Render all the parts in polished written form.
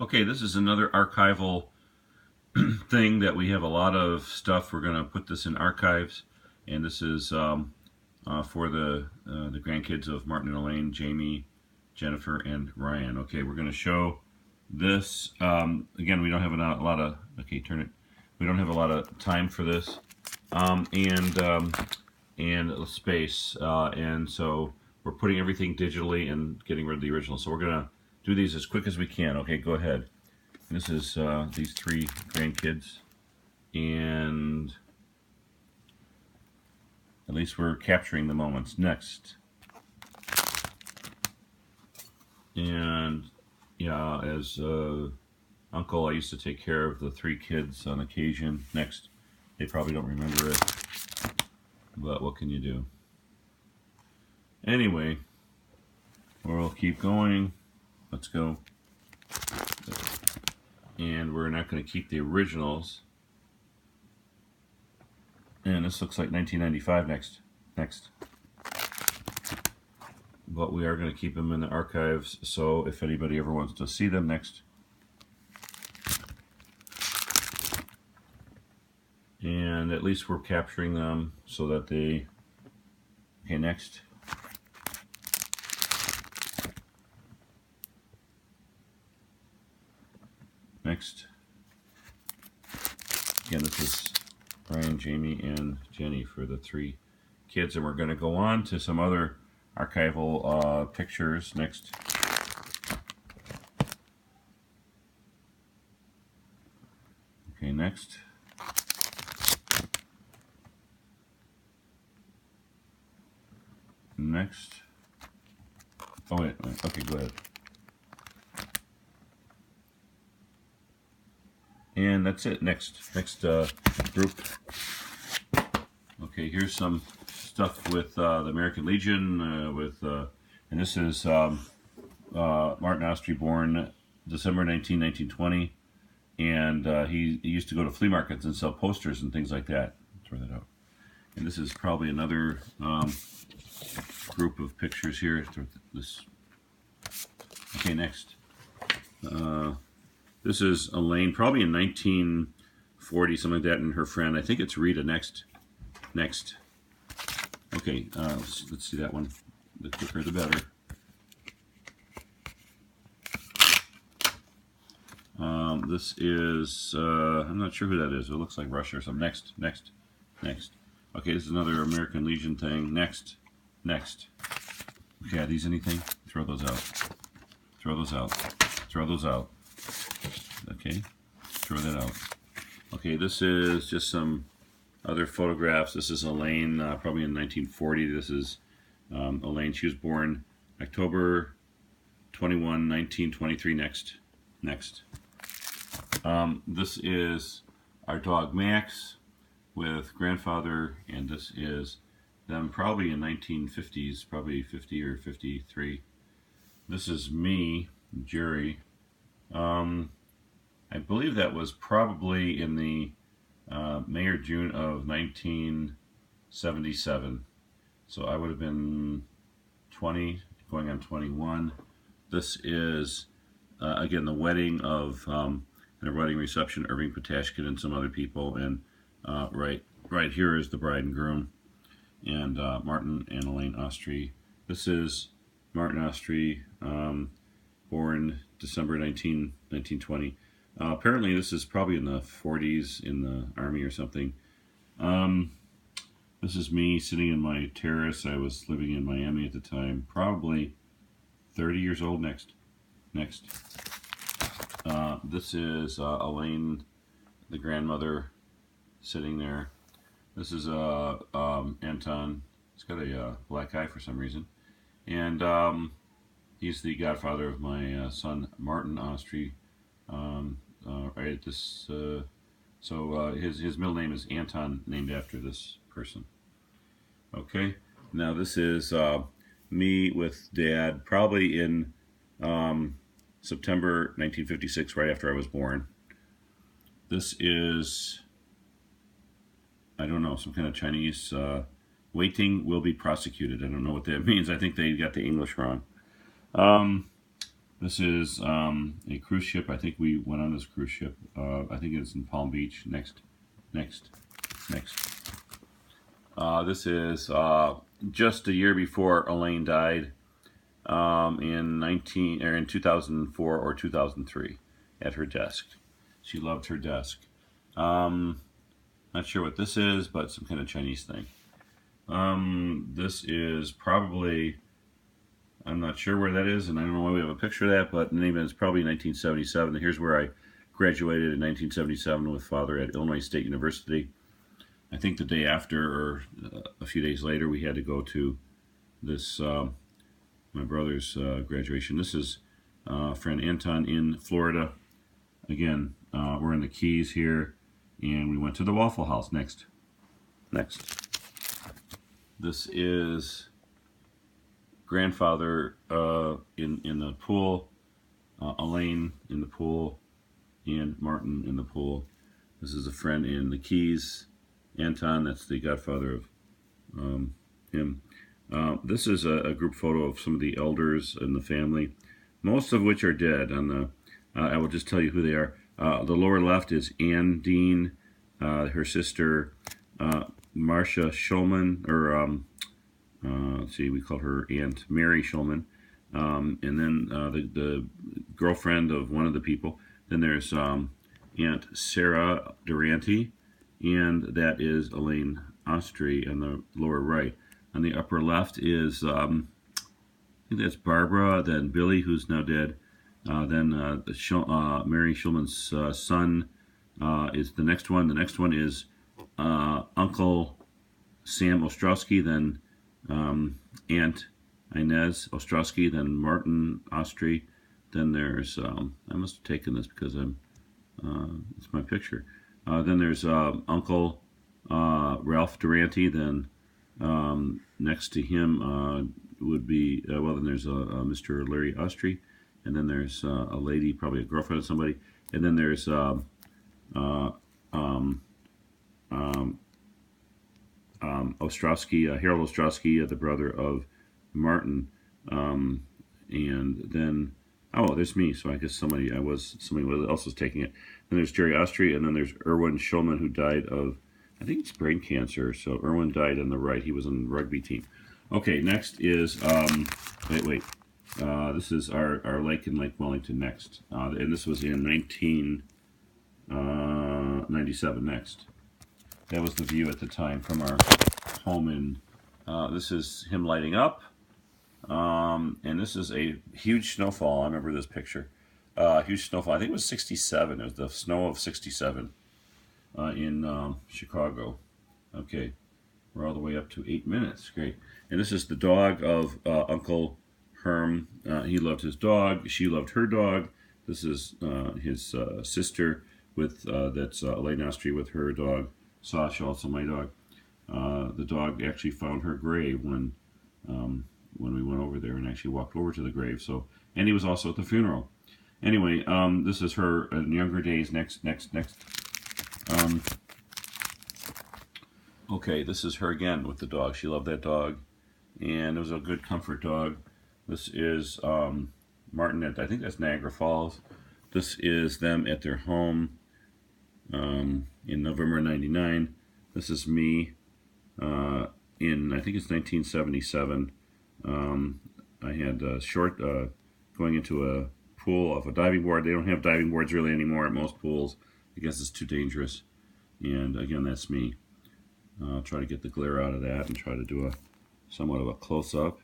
Okay, this is another archival thing that we have a lot of stuff. We're going to put this in archives, and this is for the grandkids of Martin and Alain, Jamie, Jennifer, and Ryan. Okay, we're going to show this. Again, we don't have a lot of, okay, turn it. We don't have a lot of time for this, and space, and so we're putting everything digitally and getting rid of the original. So we're going to do these as quick as we can. Okay, go ahead. This is these three grandkids, and at least we're capturing the moments. Next. And yeah, as uncle, I used to take care of the three kids on occasion. Next. They probably don't remember it, but what can you do? Anyway, we'll keep going. Let's go. And we're not going to keep the originals. And this looks like 1995 next. But we are going to keep them in the archives, so if anybody ever wants to see them, next. And at least we're capturing them so that they, okay, next. Next. Again, this is Ryan, Jamie, and Jennie for the three kids, and we're going to go on to some other archival pictures next. Okay, next. Next. Oh, wait. Okay, go ahead. And that's it. Next group. Okay, here's some stuff with the American Legion, and this is Martin Ostry, born December 19, 1920, and he used to go to flea markets and sell posters and things like that. Throw that out. And this is probably another group of pictures here. This. Okay, next. This is Alain, probably in 1940, something like that, and her friend. I think it's Rita. Next. Okay, let's see that one. The quicker the better. This is, I'm not sure who that is. It looks like Russia or something. Next. Okay, this is another American Legion thing. Next. Okay, are these anything? Throw those out. Okay, throw that out. Okay, this is just some other photographs. This is Alain, probably in 1940. This is Alain. She was born October 21, 1923. Next. This is our dog Max with grandfather, and this is them probably in 1950s, probably 50 or 53. This is me, Jerry. I believe that was probably in the May or June of 1977. So I would have been 20, going on 21. This is, again, the wedding of, and a wedding reception, Irving Patashkin and some other people. And right here is the bride and groom, and Martin and Alain Ostry. This is Martin Ostry, born December 1920. Apparently this is probably in the 40s in the Army or something. This is me sitting in my terrace. I was living in Miami at the time, probably 30 years old. Next. This is Alain, the grandmother, sitting there. This is Anton. He's got a black eye for some reason. And he's the godfather of my son, Martin Ostry. His middle name is Anton, named after this person. Okay, now this is me with Dad, probably in September 1956, right after I was born. This is, I don't know, some kind of Chinese, waiting will be prosecuted. I don't know what that means. I think they got the English wrong. This is a cruise ship. I think we went on this cruise ship. I think it's in Palm Beach. Next. This is just a year before Alain died, in 2004 or 2003, at her desk. She loved her desk. Not sure what this is, but some kind of Chinese thing. This is probably, I'm not sure where that is, and I don't know why we have a picture of that, but the name is probably 1977. Here's where I graduated in 1977 with Father at Illinois State University. I think the day after, or a few days later, we had to go to this, my brother's graduation. This is friend Anton in Florida. Again, we're in the Keys here, and we went to the Waffle House. Next. This is grandfather in the pool, Alain in the pool, and Martin in the pool. This is a friend in the Keys, Anton. That's the godfather of him. This is a group photo of some of the elders in the family, most of which are dead. I will just tell you who they are. The lower left is Ann Dean, her sister Marcia Schulman, or let's see, we call her Aunt Mary Schulman, and then the girlfriend of one of the people. Then there's Aunt Sarah Durante, and that is Elaine Ostry on the lower right. On the upper left is, I think that's Barbara, then Billy, who's now dead. Then Mary Schulman's son is the next one. The next one is Uncle Sam Ostrowski, then Aunt Inez Ostrowski, then Martin Ostry. Then there's, I must have taken this because it's my picture. Then there's Uncle Ralph Durante. Then next to him would be, then there's Mr. Larry Ostry. And then there's a lady, probably a girlfriend of somebody. And then there's Ostrowski, Harold Ostrowski, the brother of Martin. And then, there's me. So I guess somebody else was taking it. Then there's Jerry Ostry, and then there's Erwin Schulman, who died of, I think it's brain cancer. So Erwin died on the right. He was on the rugby team. Okay, next is, this is our lake in Lake Wellington next. And this was in 1997 next. That was the view at the time from our home in, this is him lighting up. And this is a huge snowfall. I remember this picture. Huge snowfall. I think it was 67. It was the snow of 67 in Chicago. Okay. We're all the way up to 8 minutes. Great. And this is the dog of Uncle Herm. He loved his dog. She loved her dog. This is his sister with that's Elaine Ostry with her dog, Sasha, also my dog. The dog actually found her grave when we went over there and actually walked over to the grave. So, and he was also at the funeral. Anyway, this is her in younger days. Next. Okay, this is her again with the dog. She loved that dog, and it was a good comfort dog. This is Martin at, I think that's Niagara Falls. This is them at their home in November '99. This is me in, I think it's 1977. I had a short going into a pool off a diving board. They don't have diving boards really anymore at most pools. I guess it's too dangerous. And again, that's me. I'll try to get the glare out of that and try to do somewhat of a close-up.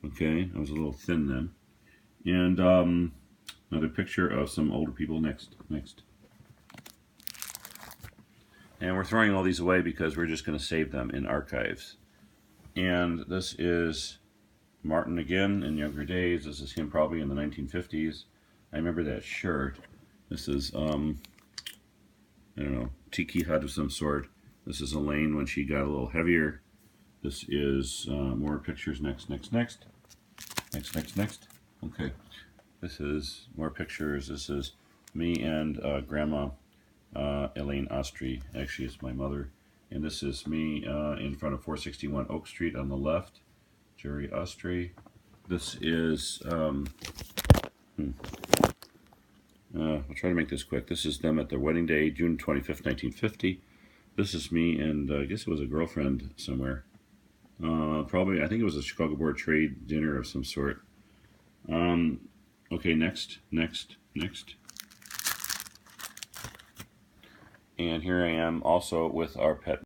Okay, I was a little thin then. And another picture of some older people. Next. And we're throwing all these away because we're just going to save them in archives. And this is Martin again in younger days. This is him probably in the 1950s. I remember that shirt. This is, I don't know, tiki hut of some sort. This is Elaine when she got a little heavier. This is more pictures. Next. Okay. This is more pictures. This is me and Grandma Elaine Ostry. Actually, it's my mother. And this is me in front of 461 Oak Street on the left. Jerry Ostry. This is try to make this quick. This is them at their wedding day, June 25th, 1950. This is me and I guess it was a girlfriend somewhere. Probably, I think it was a Chicago Board Trade dinner of some sort. Okay, next. And here I am also with our pet